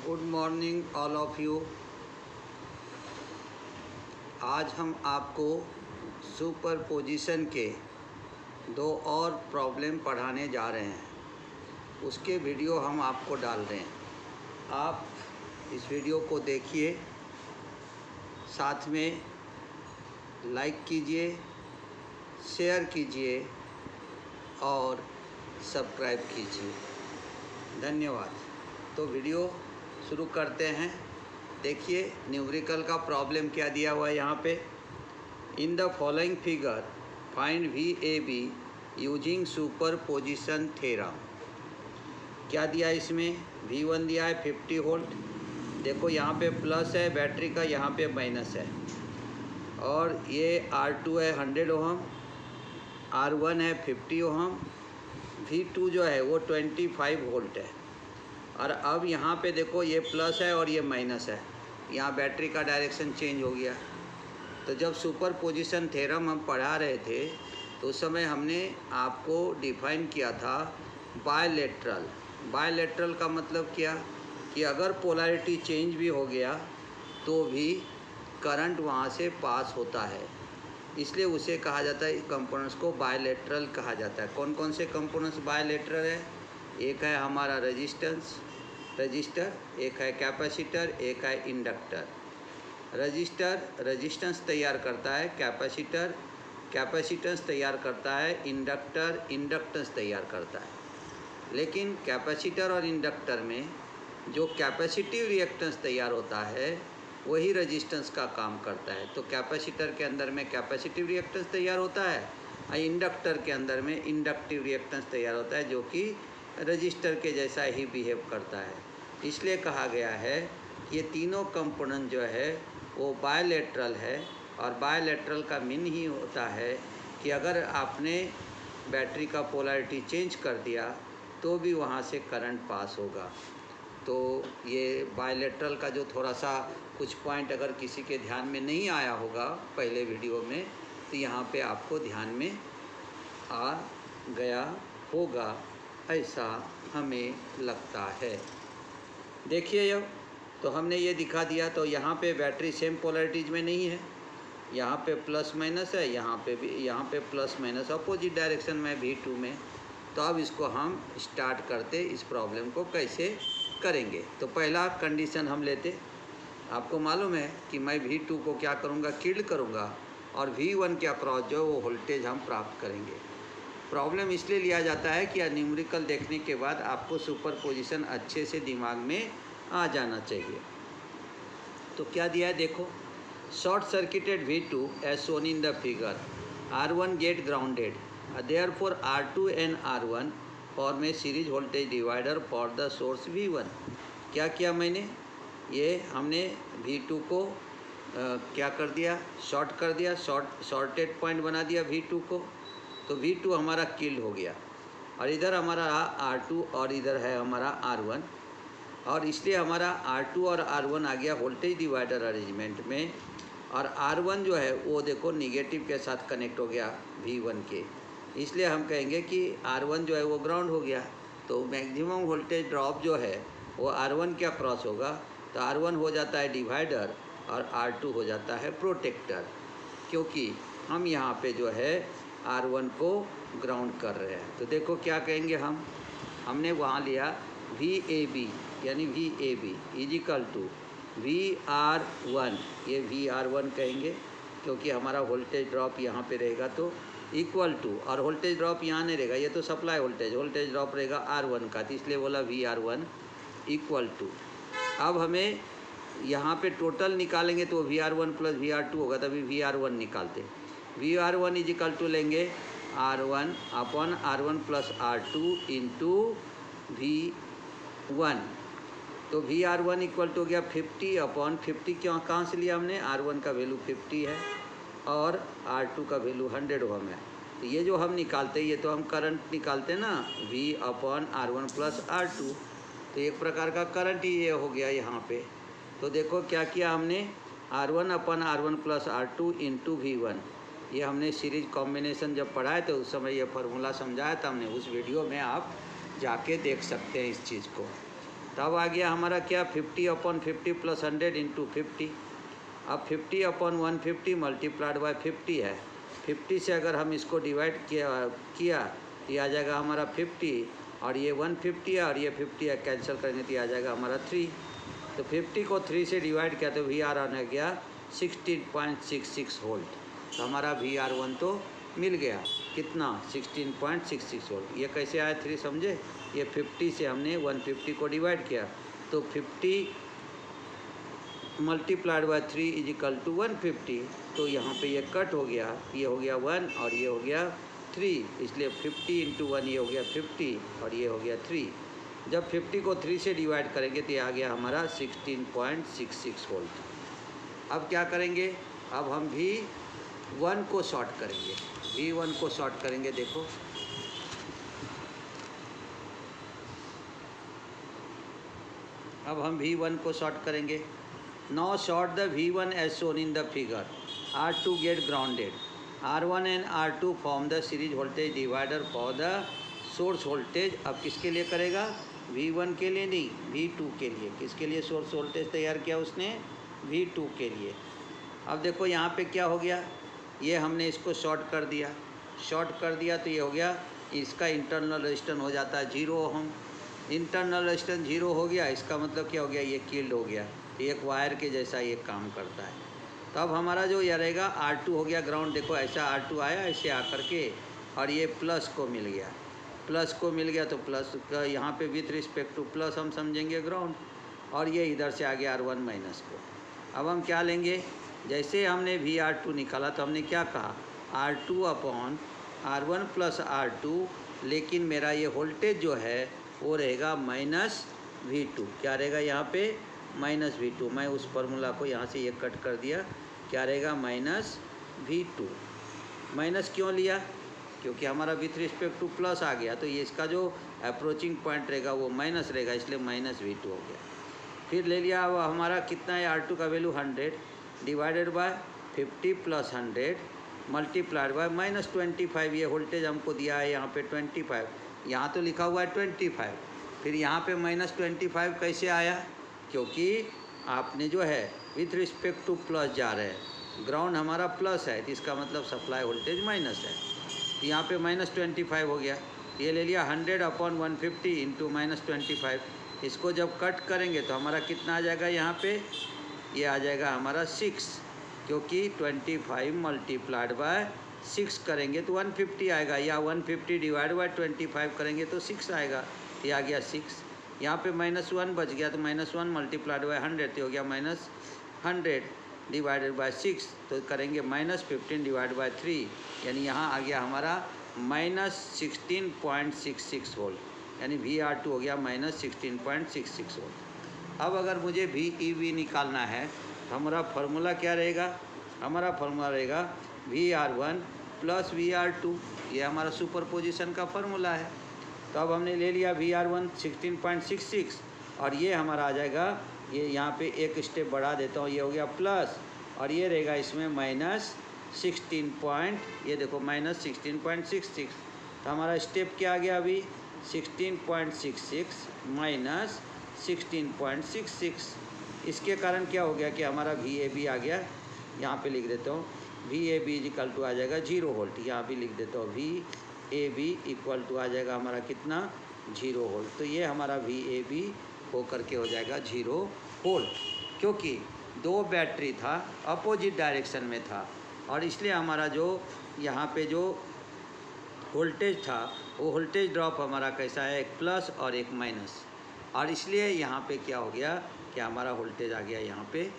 Good morning all of you. आज हम आपको सुपरपोजिशन के दो और प्रॉब्लम पढ़ाने जा रहे हैं। उसके वीडियो हम आपको डाल रहे हैं, आप इस वीडियो को देखिए, साथ में लाइक कीजिए, शेयर कीजिए और सब्सक्राइब कीजिए। धन्यवाद। तो वीडियो शुरू करते हैं। देखिए न्यूमेरिकल का प्रॉब्लम क्या दिया हुआ है यहाँ पे। In the following figure find V A be using superposition theorem. क्या दिया है इसमें? V1 दिया है 50 वोल्ट। देखो यहाँ पे प्लस है बैटरी का, यहाँ पे माइनस है। और ये R2 है 100 ओहम, R1 है 50 ओहम, V2 जो है वो 25 वोल्ट है। और अब यहाँ पे देखो ये प्लस है और ये माइनस है, यहाँ बैटरी का डायरेक्शन चेंज हो गया। तो जब सुपरपोजिशन थ्योरम हम पढ़ा रहे थे तो उस समय हमने आपको डिफाइन किया था बायलेटरल। बायलेटरल का मतलब क्या कि अगर पोलैरिटी चेंज भी हो गया तो भी करंट वहाँ से पास होता है, इसलिए उसे कहा जाता है, कंपोनेंट्स को बायलेटरल कहा जाता है। कौन कौन से कंपोनेंट्स बायलेटरल है? एक है हमारा रजिस्टर, एक है कैपेसिटर, एक है इंडक्टर। रजिस्टर रेजिस्टेंस तैयार करता है, कैपेसिटर कैपेसिटेंस तैयार करता है, इंडक्टर इंडक्टेंस तैयार करता है। लेकिन कैपेसिटर और इंडक्टर में जो कैपेसिटिव रिएक्टेंस तैयार होता है वही रेजिस्टेंस का काम करता है। तो कैपेसिटर के अंदर में कैपेसिटिव रिएक्टेंस तैयार होता है और इंडक्टर के अंदर में इंडक्टिव रिएक्टेंस तैयार होता है, जो कि रजिस्टर के जैसा ही बिहेव करता है। इसलिए कहा गया है कि ये तीनों कंपोनेंट जो है वो बायलेटरल है। और बायलेटरल का मीन ही होता है कि अगर आपने बैटरी का पोलैरिटी चेंज कर दिया तो भी वहाँ से करंट पास होगा। तो ये बायलेटरल का जो थोड़ा सा कुछ पॉइंट अगर किसी के ध्यान में नहीं आया होगा पहले वीडियो में, तो यहाँ पे आपको ध्यान में आ गया होगा, ऐसा हमें लगता है। देखिए अब तो हमने ये दिखा दिया। तो यहाँ पे बैटरी सेम पोलैरिटीज में नहीं है, यहाँ पे प्लस माइनस है, यहाँ पे भी, यहाँ पे प्लस माइनस अपोजिट डायरेक्शन में V2 में। तो अब इसको हम स्टार्ट करते, इस प्रॉब्लम को कैसे करेंगे। तो पहला कंडीशन हम लेते, आपको मालूम है कि मैं V2 को क्या करूँगा, किल्ड करूँगा और V1 के अक्रॉस जो वो वोल्टेज हम प्राप्त करेंगे। प्रॉब्लम इसलिए लिया जाता है कि न्यूमेरिकल देखने के बाद आपको सुपरपोजिशन अच्छे से दिमाग में आ जाना चाहिए। तो क्या दिया है देखो, short circuited V2 as shown in the figure, R1 get grounded, therefore R2 and R1 form a series voltage divider for the source V1। क्या किया मैंने, ये हमने V2 को क्या कर दिया, शॉर्ट कर दिया, शॉर्टेड पॉइंट बना दिया V2 को। तो V2 हमारा किल्ड हो गया और इधर हमारा R2 और इधर है हमारा R1, और इसलिए हमारा R2 और R1 आ गया वोल्टेज डिवाइडर अरेंजमेंट में। और R1 जो है वो देखो निगेटिव के साथ कनेक्ट हो गया V1 के, इसलिए हम कहेंगे कि R1 जो है वो ग्राउंड हो गया। तो मैक्सिमम वोल्टेज ड्रॉप जो है वो R1 के अक्रॉस होगा। तो R1 हो जाता है डिवाइडर और R2 हो जाता है प्रोटेक्टर, क्योंकि हम यहाँ पे जो है R1 को ग्राउंड कर रहे हैं। तो देखो क्या कहेंगे हमने वहाँ लिया VAB, यानी VAB इजिकल टू VR1, ये VR1 कहेंगे क्योंकि हमारा वोल्टेज ड्रॉप यहाँ पे रहेगा, तो इक्वल टू, और वोल्टेज ड्रॉप यहाँ नहीं रहेगा, ये तो सप्लाई वोल्टेज ड्रॉप रहेगा R1 का, तो इसलिए बोला VR1 इक्वल टू। अब हमें यहाँ पे टोटल निकालेंगे तो VR1 प्लस VR2 होगा, तभी VR1 निकालते। VR1 इजिकल टू लेंगे R1 upon R1 plus R2 into V1। तो VR1 इक्वल टू हो गया 50 अपॉन 50, क्यों कहाँ से लिया हमने, R1 का वैल्यू 50 है और R2 का वैल्यू 100 ओहम है। तो ये जो हम निकालते, ये तो हम करंट निकालते ना, V upon R1 plus R2, तो एक प्रकार का करंट ही ये हो गया यहाँ पे। तो देखो क्या किया हमने, R1 upon R1 plus R2 into V1, ये हमने सीरीज कॉम्बिनेशन जब पढ़ाए तो उस समय ये फार्मूला समझाया था हमने, उस वीडियो में आप जाके देख सकते हैं इस चीज़ को। तब आ गया हमारा क्या 50/50 प्लस 100 इंटू 50। अब 50/150 मल्टीप्लाइड बाय 50 है। 50 से अगर हम इसको डिवाइड किया तो ये आ जाएगा हमारा 50, और ये 150 है और ये 50 है, कैंसिल करेंगे तो ये आ जाएगा हमारा 3। तो 50 को 3 से डिवाइड किया तो VR आने गया 16.66 वोल्ट। तो हमारा VR1 तो मिल गया कितना 16.66 वोल्ट। ये कैसे आया 3 समझे? ये 50 से हमने 150 को डिवाइड किया तो 50 multiplied by 3 is equal to 150। तो यहाँ पे ये कट हो गया, ये हो गया 1 और ये हो गया 3, इसलिए 50 इंटू 1 ये हो गया 50 और ये हो गया 3। जब 50 को 3 से डिवाइड करेंगे तो ये आ गया हमारा 16.66 वोल्ट। अब क्या करेंगे? अब हम V1 को शॉर्ट करेंगे। V1 को शॉर्ट करेंगे। देखो अब हम V1 को शॉर्ट करेंगे। Now short the V1 as shown in the figure. R2 get grounded. R1 and R2 form the series voltage divider for the source voltage. अब किसके लिए करेगा? V1 के लिए नहीं, V2 के लिए। किसके लिए सोर्स वोल्टेज तैयार किया उसने? V2 के लिए। अब देखो यहाँ पे क्या हो गया, ये हमने इसको शॉर्ट कर दिया। शॉर्ट कर दिया तो ये हो गया, इसका इंटरनल रेजिस्टेंस हो जाता है 0 ओम। इंटरनल रेजिस्टेंस 0 हो गया, इसका मतलब क्या हो गया? ये किल्ड हो गया। एक वायर के जैसा ये काम करता है। तो अब हमारा जो ये रहेगा R2 हो गया ग्राउंड। देखो ऐसा R2 आया, ऐसे आकर के, और ये प्लस को मिल गया। प्लस को मिल गया तो प्लस का यहाँ पे विथ रिस्पेक्ट टू प्लस हम समझेंगे ग्राउंड, और ये इधर से आ गया R1 माइनस को। अब हम क्या लेंगे? जैसे हमने VR2 निकाला तो हमने क्या कहा? R2/R1 प्लस R2, लेकिन मेरा ये वोल्टेज जो है वो रहेगा -V2। क्या रहेगा यहाँ पे? -V2। मैं उस फार्मूला को यहाँ से ये कट कर दिया। क्या रहेगा? -V2। माइनस क्यों लिया? क्योंकि हमारा विथ रिस्पेक्ट टू प्लस आ गया, तो ये इसका जो अप्रोचिंग पॉइंट रहेगा वो माइनस रहेगा, इसलिए -V2 हो गया। फिर ले लिया। अब हमारा कितना है? R2 का value 100 divided by 50 plus 100 multiplied by -25। ये वोल्टेज हमको दिया है यहाँ पे 25, यहाँ तो लिखा हुआ है 25। फिर यहाँ पे -25 कैसे आया? क्योंकि आपने जो है विथ रिस्पेक्ट टू प्लस जा रहे हैं, ग्राउंड हमारा प्लस है, तो इसका मतलब सप्लाई वोल्टेज माइनस है। तो यहाँ पे -25 हो गया। ये ले लिया 100/150 इंटू -25। इसको जब कट करेंगे तो हमारा कितना आ जाएगा? यहाँ पे ये आ जाएगा हमारा 6, क्योंकि 25 मल्टीप्लाइड बाय 6 करेंगे तो 150 आएगा, या 150 डिवाइड बाय 25 करेंगे तो 6 आएगा। ये आ गया 6। यहाँ पे -1 बच गया तो -1 मल्टीप्लाइड बाय 100 तो हो गया -100 डिवाइडेड बाय 6, तो करेंगे -15 डिवाइड बाय 3, यानी यहाँ आ गया हमारा -16.66 वोल्ट, यानी VR2 हो गया -16.66 वोल्ट। अब अगर मुझे VEB निकालना है तो हमारा फार्मूला क्या रहेगा? हमारा फार्मूला रहेगा VR1 प्लस VR2। ये हमारा सुपरपोजिशन का फार्मूला है। तो अब हमने ले लिया VR1 16.66, और ये हमारा आ जाएगा, ये यहाँ पे एक स्टेप बढ़ा देता हूँ, ये हो गया प्लस, और ये रहेगा इसमें -16 ये देखो -16.66। तो हमारा स्टेप क्या आ गया अभी? 16.66 माइनस 16.66। इसके कारण क्या हो गया कि हमारा VAB आ गया। यहाँ पे लिख देता हूँ VAB इक्वल टू आ जाएगा 0 वोल्ट। यहाँ भी लिख देता हूँ VAB इक्वल टू आ जाएगा हमारा कितना? 0 वोल्ट। तो ये हमारा VAB होकर के हो जाएगा 0 वोल्ट, क्योंकि 2 बैटरी था, अपोजिट डायरेक्शन में था, और इसलिए हमारा जो यहाँ पे जो वोल्टेज था वो वोल्टेज ड्रॉप हमारा कैसा है? एक प्लस और एक माइनस, और इसलिए यहाँ पे क्या हो गया कि हमारा वोल्टेज आ गया यहाँ पे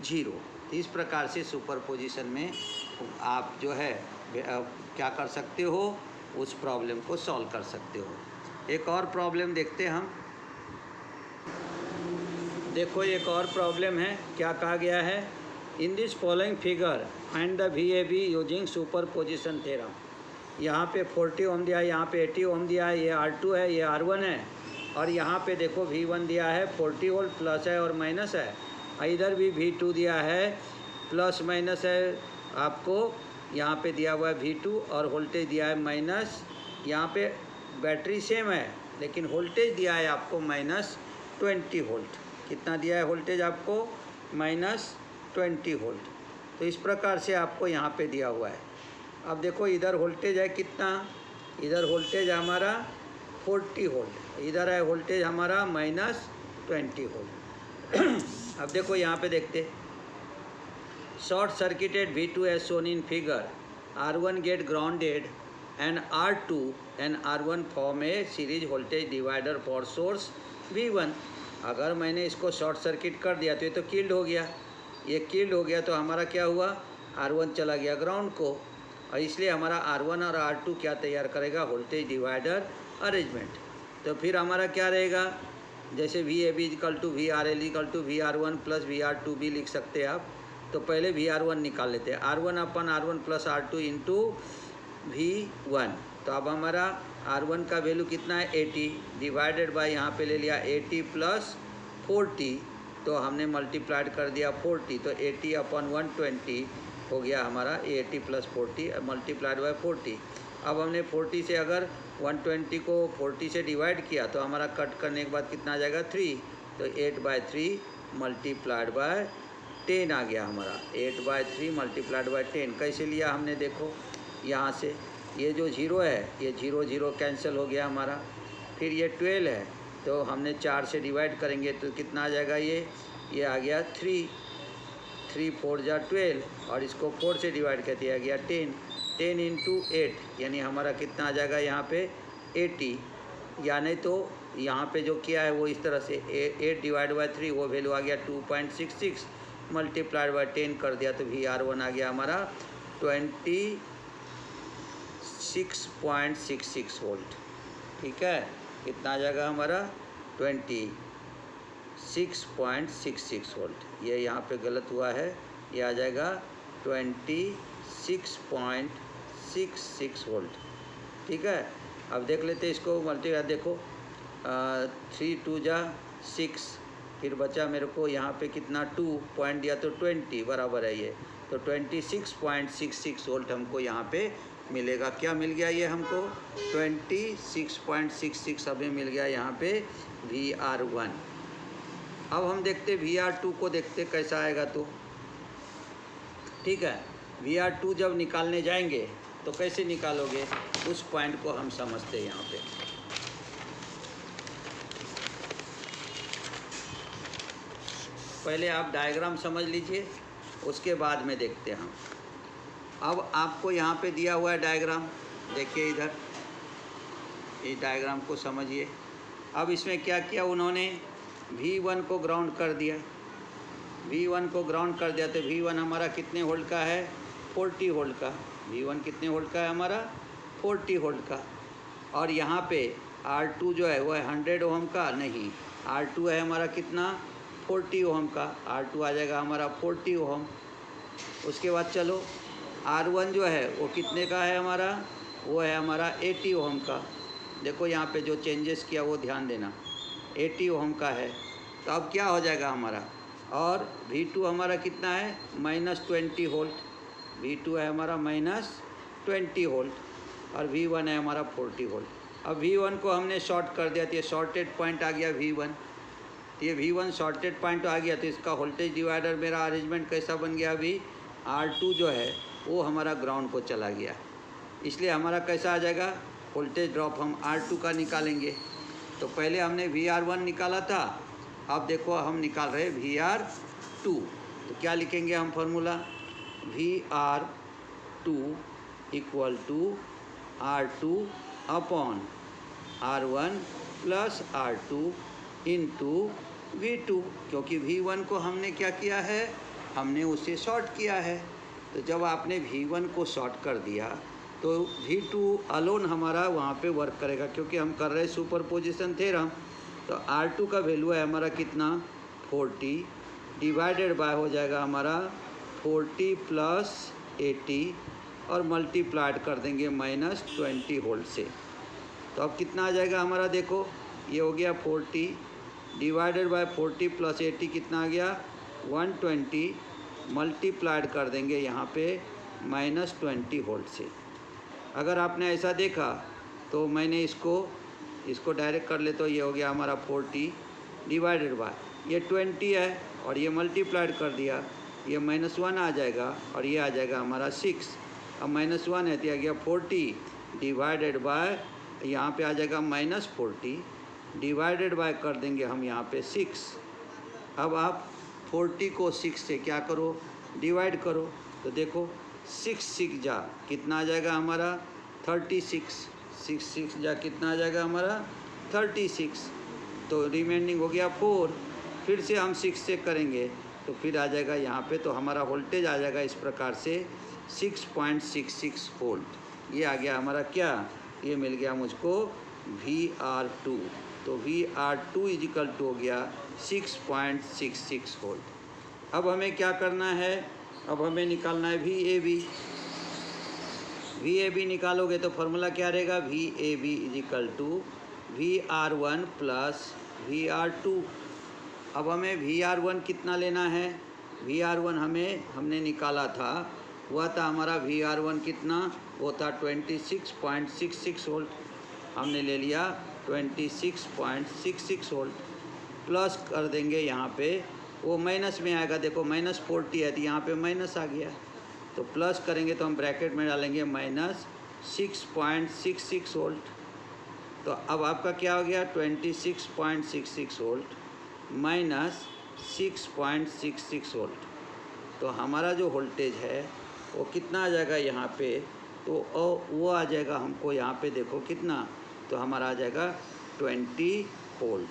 0। इस प्रकार से सुपरपोजिशन में आप जो है क्या कर सकते हो? उस प्रॉब्लम को सॉल्व कर सकते हो। एक और प्रॉब्लम देखते हैं हम। देखो एक और प्रॉब्लम है, क्या कहा गया है? In this following figure find the VAB using superposition theorem. यहाँ पे 40 ओम दिया है, यहाँ पे 80 ओम दिया है, ये R2 है, ये R1 है, और यहाँ पे देखो V1 दिया है 40 वोल्ट प्लस है और माइनस है, इधर भी V2 दिया है प्लस माइनस है, आपको यहाँ पे दिया हुआ है V2 और वोल्टेज दिया है माइनस। यहाँ पे बैटरी सेम है लेकिन वोल्टेज दिया है आपको 20 वोल्ट। कितना दिया है वोल्टेज आपको? -20 वोल्ट। तो इस प्रकार से आपको यहाँ पे दिया हुआ है। अब देखो इधर वोल्टेज है कितना? इधर वोल्टेज हमारा 40 वोल्ट, इधर है वोल्टेज हमारा -20 वोल्ट। अब देखो यहाँ पे देखते, short circuited V2 as shown in figure, R1 get grounded and R2 and R1 form a series voltage divider for source V1। अगर मैंने इसको शॉर्ट सर्किट कर दिया तो ये तो किल्ड हो गया, ये किल्ड हो गया तो हमारा क्या हुआ? R1 चला गया ग्राउंड को, और इसलिए हमारा R1 और R2 क्या तैयार करेगा? Voltage divider arrangement. तो फिर हमारा क्या रहेगा? जैसे VAB = VRL = VR1 + VR2 भी लिख सकते हैं आप। तो पहले VR1 निकाल लेते हैं, R1/R1 + R2 × V1। तो अब हमारा R1 का वैल्यू कितना है? 80 डिवाइडेड बाय यहाँ पे ले लिया 80 + 40, तो हमने मल्टीप्लाइड कर दिया 40, तो 80/120 हो गया हमारा 80 + 40 मल्टीप्लाइड बाय 40। अब हमने 40 से अगर 120 को 40 से डिवाइड किया तो हमारा कट करने के बाद कितना आ जाएगा? 3, तो 8/3 मल्टीप्लाइड बाय 10 आ गया हमारा। 8/3 मल्टीप्लाइड बाय 10 कैसे लिया हमने? देखो यहाँ से ये जो 0 है, ये 0 0 कैंसिल हो गया हमारा। फिर ये 12 है, तो हमने 4 से डिवाइड करेंगे तो कितना आ जाएगा? ये आ गया 3, 3 4 जा 12, और इसको 4 से डिवाइड कर दिया गया 10, 10 × 8 यानी हमारा कितना आ जाएगा यहाँ पे? 80। यानी तो यहाँ पे जो किया है वो इस तरह से 8/3 वो वैल्यू आ गया 2.66 मल्टीप्लाइड बाय 10 कर दिया, तो VR1 आ गया हमारा 26.66 वोल्ट। ठीक है, कितना आ जाएगा हमारा? 26.66 वोल्ट। ये यहाँ पे गलत हुआ है, ये आ जाएगा 26.66 वोल्ट। ठीक है, अब देख लेते हैं इसको मल्टीप्लाई। देखो 3 2 जा 6, फिर बचा मेरे को यहाँ पे कितना? 2 पॉइंट दिया तो 20 बराबर है ये, तो 26.66 वोल्ट हमको यहाँ पे मिलेगा। क्या मिल गया ये हमको? 26.66 अभी मिल गया यहाँ पे VR1। अब हम देखते VR2 को, देखते कैसा आएगा। तो ठीक है, VR2 जब निकालने जाएंगे तो कैसे निकालोगे उस पॉइंट को हम समझते हैं यहाँ पे। पहले आप डायग्राम समझ लीजिए, उसके बाद में देखते हैं हम। अब आपको यहाँ पे दिया हुआ है डायग्राम, देखिए इधर, इस डायग्राम को समझिए। अब इसमें क्या किया उन्होंने? V1 को ग्राउंड कर दिया, V1 को ग्राउंड कर दिया, तो V1 हमारा कितने वोल्ट का है? 40 वोल्ट का। V1 कितने वोल्ट का है हमारा? 40 वोल्ट का। और यहाँ पे R2 जो है वो है 100 ओम का, नहीं, R2 है हमारा कितना? 40 ओम का। R2 आ जाएगा हमारा 40 ओम। उसके बाद चलो R1 जो है वो कितने का है हमारा? वो है हमारा 80 ओम का। देखो यहाँ पे जो चेंजेस किया वो ध्यान देना, 80 ओम का है। तो अब क्या हो जाएगा हमारा? और V2 हमारा कितना है? -20 वोल्ट। V2 है हमारा -20 वोल्ट, और V1 है हमारा 40 वोल्ट। अब V1 को हमने शॉर्ट कर दिया, तो ये शॉर्टेड पॉइंट आ गया V1। ये V1 शॉर्टेड पॉइंट आ गया, तो इसका वोल्टेज डिवाइडर मेरा अरेंजमेंट कैसा बन गया? अभी R2 जो है वो हमारा ग्राउंड को चला गया, इसलिए हमारा कैसा आ जाएगा? वोल्टेज ड्रॉप हम R2 का निकालेंगे। तो पहले हमने VR1 निकाला था, अब देखो हम निकाल रहे हैं VR2। तो क्या लिखेंगे हम formula? VR2 = R2 upon R1 + R2 × V2, क्योंकि V1 को हमने क्या किया है? हमने उसे शॉर्ट किया है। तो जब आपने V1 को शॉर्ट कर दिया तो V2 अलोन हमारा वहाँ पे वर्क करेगा, क्योंकि हम कर रहे सुपरपोजिशन थ्योरम। तो R2 का वैल्यू है हमारा कितना? 40 डिवाइडेड बाय हो जाएगा हमारा 40 + 80, और मल्टीप्लाइड कर देंगे -20 वोल्ट से। तो अब कितना आ जाएगा हमारा? देखो ये हो गया 40 डिवाइडेड बाय 40 + 80 कितना आ गया? 120, मल्टीप्लाइड कर देंगे यहाँ पे -20 वोल्ट से। अगर आपने ऐसा देखा तो मैंने इसको डायरेक्ट कर ले, तो ये हो गया हमारा 40 डिवाइडेड बाय, ये 20 है और ये मल्टीप्लाइड कर दिया, ये -1 आ जाएगा और ये आ जाएगा हमारा 6। अब -1 है तो आ गया 40 डिवाइडेड बाय, यहाँ पे आ जाएगा -40 डिवाइडेड बाय कर देंगे हम यहाँ पे 6। अब आप 40 को 6 से क्या करो, डिवाइड करो, तो देखो 6 जा कितना आ जाएगा हमारा 36, 6 जा कितना आ जाएगा हमारा 36, तो रिमेंडिंग हो गया 4। फिर से हम 6 से करेंगे तो फिर आ जाएगा यहाँ पे, तो हमारा वोल्टेज आ जाएगा इस प्रकार से 6.66 वोल्ट। ये आ गया हमारा क्या, ये मिल गया मुझको VR2, तो VR2 इजिकल टू हो गया 6.66 वोल्ट। अब हमें क्या करना है, अब हमें निकालना है VAB। VAB निकालोगे तो फॉर्मूला क्या रहेगा, VAB is equal to VR1 plus VR2। अब हमें VR1 कितना लेना है, VR1 हमने निकाला था, वह था हमारा VR1 कितना, वो था 26.66 वोल्ट, हमने ले लिया 26.66 वोल्ट। प्लस कर देंगे यहाँ पे, वो माइनस में आएगा, देखो -40 है तो यहाँ पे माइनस आ गया, तो प्लस करेंगे तो हम ब्रैकेट में डालेंगे -6.66 वोल्ट। तो अब आपका क्या हो गया 26.66 वोल्ट माइनस 6.66 वोल्ट, तो हमारा जो वोल्टेज है वो कितना आ जाएगा यहाँ पे, तो वो आ जाएगा हमको यहाँ पे देखो कितना, तो हमारा आ जाएगा 20 वोल्ट।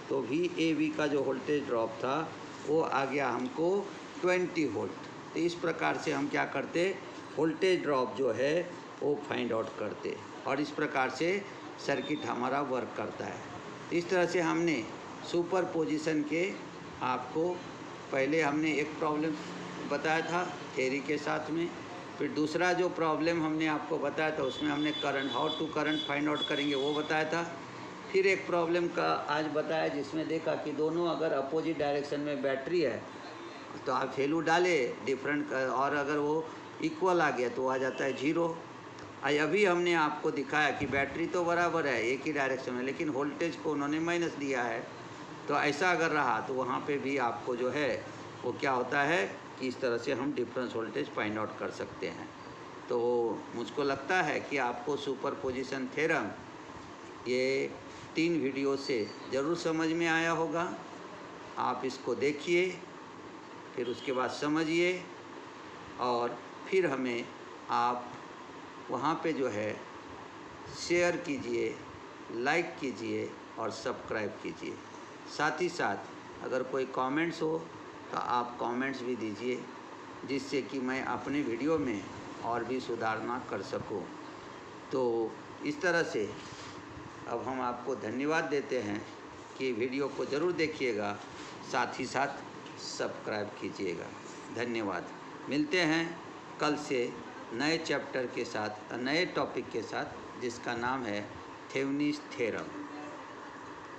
तो VAB का जो वोल्टेज ड्रॉप था वो आ गया हमको 20 वोल्ट। तो इस प्रकार से हम क्या करते, वोल्टेज ड्रॉप जो है वो फाइंड आउट करते, और इस प्रकार से सर्किट हमारा वर्क करता है। इस तरह से हमने सुपर पोजिशन के आपको पहले हमने एक प्रॉब्लम बताया था थ्योरी के साथ में, फिर दूसरा जो प्रॉब्लम हमने आपको बताया था उसमें हमने current, how to current find out करेंगे वो बताया था। फिर एक प्रॉब्लम का आज बताया जिसमें देखा कि दोनों अगर अपोजिट डायरेक्शन में बैटरी है तो आप वैल्यू डाले डिफरेंट, और अगर वो इक्वल आ गया तो आ जाता है 0। अभी हमने आपको दिखाया कि बैटरी तो बराबर है एक ही डायरेक्शन में, लेकिन वोल्टेज को उन्होंने माइनस दिया है, तो ऐसा अगर रहा तो वहाँ पे भी आपको जो है वो क्या होता है कि इस तरह से हम डिफरेंस वोल्टेज फाइंड आउट कर सकते हैं। तो मुझको लगता है कि आपको सुपर पोजिशन थ्योरम ये 3 वीडियो से ज़रूर समझ में आया होगा। आप इसको देखिए, फिर उसके बाद समझिए, और फिर हमें आप वहाँ पे जो है शेयर कीजिए, लाइक कीजिए और सब्सक्राइब कीजिए। साथ ही साथ अगर कोई कमेंट्स हो तो आप कमेंट्स भी दीजिए, जिससे कि मैं अपने वीडियो में और भी सुधारना कर सकूं। तो इस तरह से अब हम आपको धन्यवाद देते हैं कि वीडियो को ज़रूर देखिएगा, साथ ही साथ सब्सक्राइब कीजिएगा। धन्यवाद। मिलते हैं कल से नए चैप्टर के साथ, नए टॉपिक के साथ, जिसका नाम है थेवेनिन्स थ्योरम।